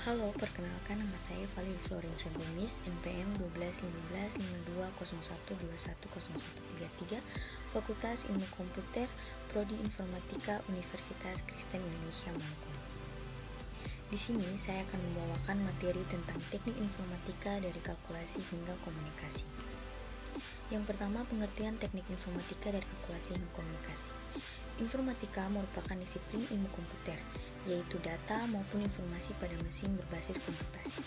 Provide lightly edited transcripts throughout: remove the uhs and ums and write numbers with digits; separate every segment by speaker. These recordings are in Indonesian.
Speaker 1: Halo, perkenalkan nama saya Vali Florencia Gomis, NPM 12155201210133, Fakultas Ilmu Komputer, Prodi Informatika Universitas Kristen Indonesia Maluku. Di sini saya akan membawakan materi tentang teknik informatika dari kalkulasi hingga komunikasi. Yang pertama, pengertian teknik informatika dari kalkulasi hingga komunikasi. Informatika merupakan disiplin ilmu komputer, yaitu data maupun informasi pada mesin berbasis komputasi.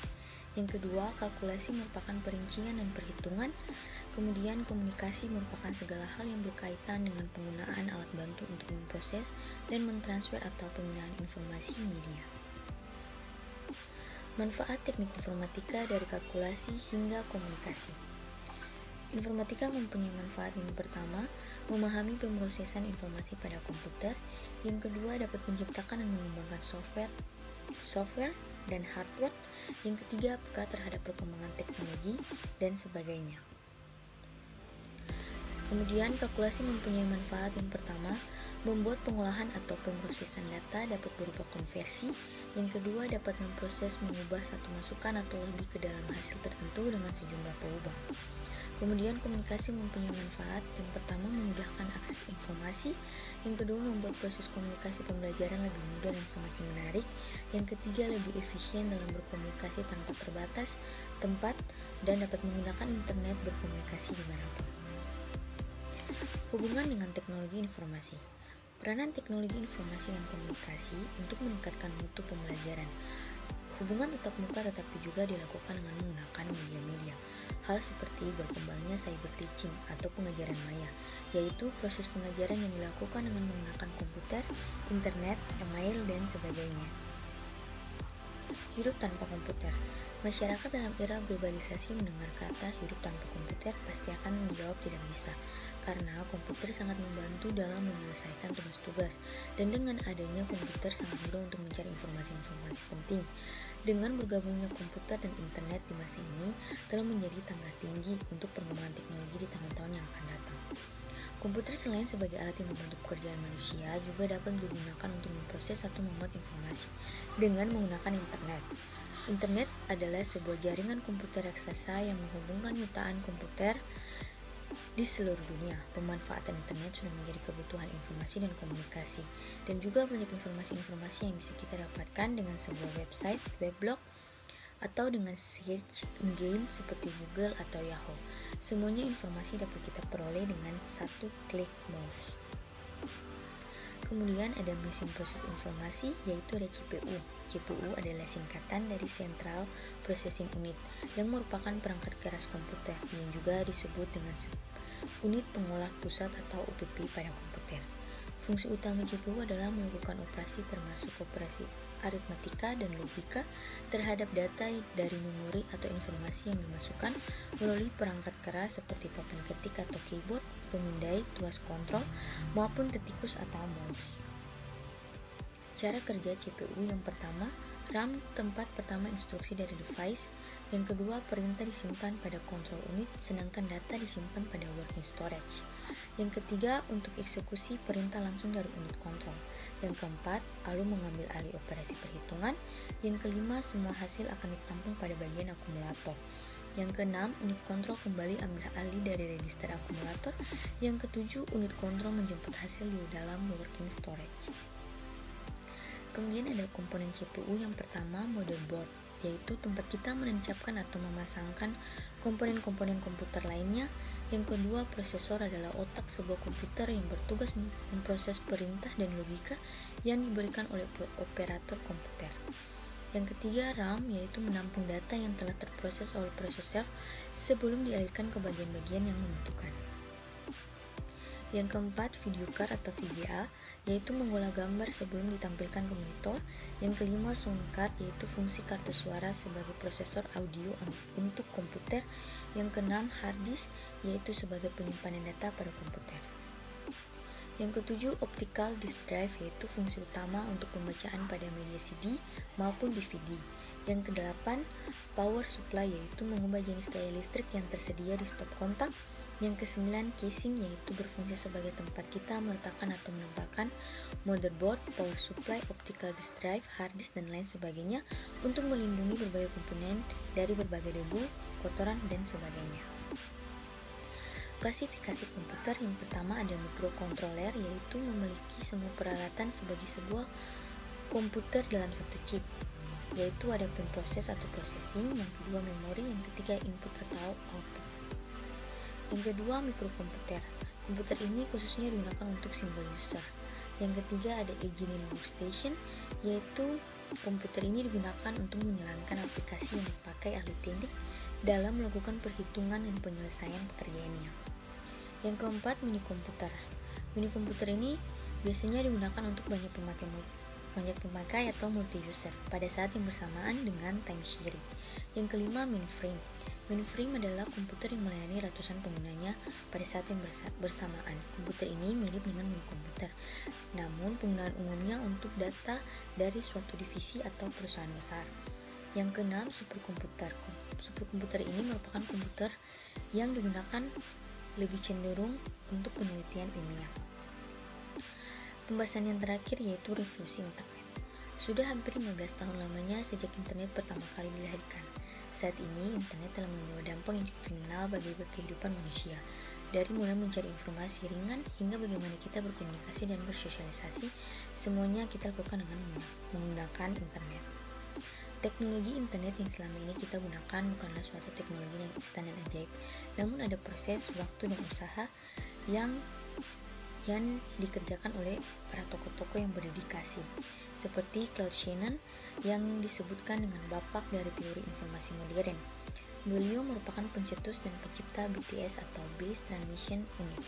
Speaker 1: Yang kedua, kalkulasi merupakan perincian dan perhitungan. Kemudian, komunikasi merupakan segala hal yang berkaitan dengan penggunaan alat bantu untuk memproses dan mentransfer atau penggunaan informasi media. Manfaat teknik informatika dari kalkulasi hingga komunikasi. Informatika mempunyai manfaat yang pertama, memahami pemrosesan informasi pada komputer. Yang kedua, dapat menciptakan dan mengembangkan software dan hardware. Yang ketiga, peka terhadap perkembangan teknologi dan sebagainya. Kemudian, kalkulasi mempunyai manfaat yang pertama, membuat pengolahan atau pemrosesan data dapat berupa konversi. Yang kedua, dapat memproses mengubah satu masukan atau lebih ke dalam hasil tertentu dengan sejumlah perubahan. Kemudian, komunikasi mempunyai manfaat. Yang pertama, memudahkan akses informasi. Yang kedua, membuat proses komunikasi pembelajaran lebih mudah dan semakin menarik. Yang ketiga, lebih efisien dalam berkomunikasi tanpa terbatas tempat dan dapat menggunakan internet berkomunikasi dimanapun. Hubungan dengan teknologi informasi. Peranan teknologi informasi dan komunikasi untuk meningkatkan mutu pembelajaran. Hubungan tatap muka tetapi juga dilakukan dengan menggunakan media-media. Hal seperti berkembangnya cyber teaching atau pengajaran maya, yaitu proses pengajaran yang dilakukan dengan menggunakan komputer, internet, email, dan sebagainya. Hidup tanpa komputer. Masyarakat dalam era globalisasi mendengar kata hidup tanpa komputer pasti akan menjawab tidak bisa, karena komputer sangat membantu dalam menyelesaikan tugas-tugas, dan dengan adanya komputer sangat mudah untuk mencari informasi-informasi penting. Dengan bergabungnya komputer dan internet di masa ini telah menjadi tangga tinggi untuk perkembangan teknologi di tahun-tahun yang akan datang. Komputer selain sebagai alat yang membantu pekerjaan manusia, juga dapat digunakan untuk memproses atau membuat informasi dengan menggunakan internet. Internet adalah sebuah jaringan komputer raksasa yang menghubungkan jutaan komputer di seluruh dunia. Pemanfaatan internet sudah menjadi kebutuhan informasi dan komunikasi, dan juga banyak informasi-informasi yang bisa kita dapatkan dengan sebuah website, weblog, atau dengan search engine seperti Google atau Yahoo. Semuanya informasi dapat kita peroleh dengan satu klik mouse. Kemudian ada mesin proses informasi, yaitu ada CPU. CPU adalah singkatan dari Central Processing Unit, yang merupakan perangkat keras komputer yang juga disebut dengan unit pengolah pusat atau UPP pada komputer. Fungsi utama CPU adalah melakukan operasi termasuk operasi aritmatika dan logika terhadap data dari memori atau informasi yang dimasukkan melalui perangkat keras seperti papan ketik atau keyboard, pemindai, tuas kontrol, maupun tetikus atau mouse. Cara kerja CPU yang pertama, RAM tempat pertama instruksi dari device. Yang kedua, perintah disimpan pada control unit, sedangkan data disimpan pada working storage. Yang ketiga, untuk eksekusi perintah langsung dari unit kontrol. Yang keempat, lalu mengambil alih operasi perhitungan. Yang kelima, semua hasil akan ditampung pada bagian akumulator. Yang keenam, unit kontrol kembali ambil alih dari register akumulator. Yang ketujuh, unit kontrol menjemput hasil di dalam working storage. Kemudian ada komponen CPU. Yang pertama, motherboard, yaitu tempat kita menancapkan atau memasangkan komponen-komponen komputer lainnya. Yang kedua, prosesor adalah otak sebuah komputer yang bertugas memproses perintah dan logika yang diberikan oleh operator komputer. Yang ketiga, RAM, yaitu menampung data yang telah terproses oleh prosesor sebelum dialirkan ke bagian-bagian yang membutuhkan. Yang keempat, video card atau VGA, yaitu mengolah gambar sebelum ditampilkan ke monitor. Yang kelima, sound card, yaitu fungsi kartu suara sebagai prosesor audio untuk komputer. Yang keenam, hard disk, yaitu sebagai penyimpanan data pada komputer. Yang ketujuh, optical disk drive, yaitu fungsi utama untuk pembacaan pada media CD maupun DVD. Yang kedelapan, power supply, yaitu mengubah jenis daya listrik yang tersedia di stop kontak Yang kesembilan, casing, yaitu berfungsi sebagai tempat kita meletakkan atau menempatkan motherboard, power supply, optical disk drive, hard disk, dan lain sebagainya untuk melindungi berbagai komponen dari berbagai debu, kotoran, dan sebagainya. Klasifikasi komputer yang pertama ada microcontroller, yaitu memiliki semua peralatan sebagai sebuah komputer dalam satu chip, yaitu ada proses atau processing, yang kedua memori, yang ketiga input atau output. Yang kedua, mikrokomputer. Komputer ini khususnya digunakan untuk single user. Yang ketiga ada engineering workstation, yaitu komputer ini digunakan untuk menjalankan aplikasi yang dipakai ahli teknik dalam melakukan perhitungan dan penyelesaian pekerjaannya. Yang keempat, mini komputer. Mini komputer ini biasanya digunakan untuk banyak pemakai atau multi user pada saat yang bersamaan dengan time sharing. Yang kelima, mainframe. Mainframe adalah komputer yang melayani ratusan penggunanya pada saat yang bersamaan. Komputer ini mirip dengan mini komputer, namun penggunaan umumnya untuk data dari suatu divisi atau perusahaan besar. Yang keenam, superkomputer. Superkomputer ini merupakan komputer yang digunakan lebih cenderung untuk penelitian ilmiah. Pembahasan yang terakhir yaitu revolusi internet. Sudah hampir 15 tahun lamanya sejak internet pertama kali dilahirkan. Saat ini, internet telah membawa dampak yang cukup fenomenal bagi kehidupan manusia. Dari mulai mencari informasi ringan hingga bagaimana kita berkomunikasi dan bersosialisasi, semuanya kita lakukan dengan menggunakan internet. Teknologi internet yang selama ini kita gunakan bukanlah suatu teknologi yang instan dan ajaib, namun ada proses, waktu, dan usaha yang dikerjakan oleh para tokoh-tokoh yang berdedikasi, seperti Claude Shannon yang disebutkan dengan bapak dari teori informasi modern. Beliau merupakan pencetus dan pencipta BTS atau Base Transmission Unit.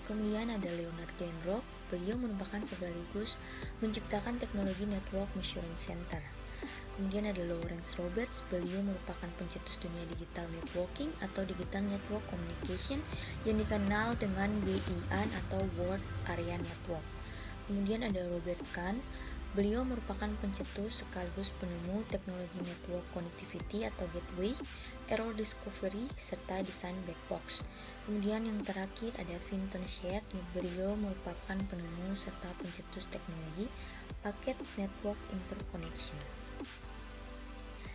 Speaker 1: Kemudian ada Leonard Glenrock, beliau merupakan sekaligus menciptakan teknologi Network Measuring Center. Kemudian ada Lawrence Roberts, beliau merupakan pencetus dunia digital networking atau digital network communication yang dikenal dengan WIAN atau World Area Network. Kemudian ada Robert Kahn, beliau merupakan pencetus sekaligus penemu teknologi network connectivity atau gateway, error discovery, serta desain black box. Kemudian yang terakhir ada Vinton Cerf, beliau merupakan penemu serta pencetus teknologi packet network interconnection.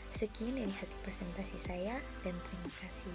Speaker 1: Sekian dari hasil presentasi saya dan terima kasih.